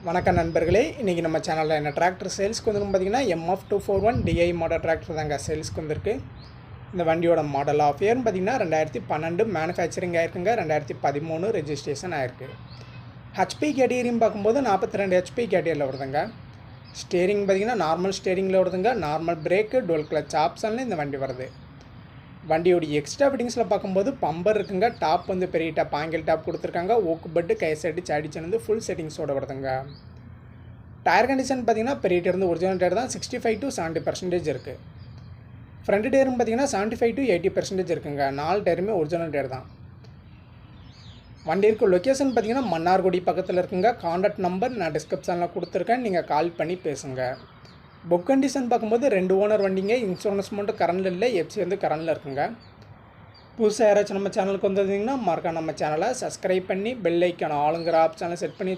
வணக்கம் நண்பர்களே, இன்றைக்கி நம்ம சேனலில் என்ன டிராக்டர் சேல்ஸ்க்கு வந்துருக்கு பார்த்தீங்கன்னா MF241 DI மாடல் டிராக்டர் தாங்க சேல்ஸ்க்கு வந்திருக்கு. இந்த வண்டியோட மாடல் ஆஃப் இயர்னு பார்த்தீங்கன்னா 2012 மேனுஃபேக்சரிங் ஆயிருக்குங்க. 2013 ரெஜிஸ்ட்ரேஷன் ஆயிருக்கு. ஹெச்பி கேட்டகரின்னு பார்க்கும்போது 42 ஹெச்பி கேட்டகரியில் வருதுங்க. ஸ்டேரிங் பார்த்தீங்கன்னா நார்மல் ஸ்டேரிங்கில் வருதுங்க. நார்மல் பிரேக்கு, டுவல் கிளச் ஆப்ஷனில் இந்த வண்டி வருது. வண்டியோடைய எக்ஸ்ட்ரா ஃபிட்டிங்ஸில் பார்க்கும்போது பம்பர் இருக்குங்க. டாப் வந்து பெரிய டாப், ஆங்கிள் டாப் கொடுத்துருக்காங்க. ஓக்கு பட்டு, கை செட்டு, சாடிச்சன் வந்து ஃபுல் செட்டிங்ஸோடு வருதுங்க. டயர் கண்டிஷன் பார்த்தீங்கன்னா பெரிய டயர் வந்து ஒரிஜினல் டயர் தான். 65 to 70% இருக்குது. ஃப்ரண்ட் டயரும் பார்த்தீங்கன்னா 75 to 80% இருக்குங்க. 4 டயருமே ஒரிஜினல் டயர் தான். வண்டி இருக்க லொக்கேஷன் பார்த்தீங்கன்னா மன்னார்குடி பக்கத்தில் இருக்குங்க. கான்டாக்ட் நம்பர் நான் டிஸ்கிரிப்ஷனில் கொடுத்துருக்கேன், நீங்கள் கால் பண்ணி பேசுங்க. புக் கண்டிஷன் பார்க்கும்போது 2 ஓனர் வண்டிங்க. இன்சூரன்ஸ் மட்டும் கரண்டில் இல்லை, எஃப்சி வந்து கரண்டில் இருக்குங்க. புதுசாக யாராச்சும் நம்ம சேனலுக்கு வந்திருந்தீங்கன்னா மறக்காம நம்ம சேனலை சப்ஸ்கிரைப் பண்ணி பெல் ஐக்கான ஆளுங்கிற ஆப்ஷனை செட் பண்ணி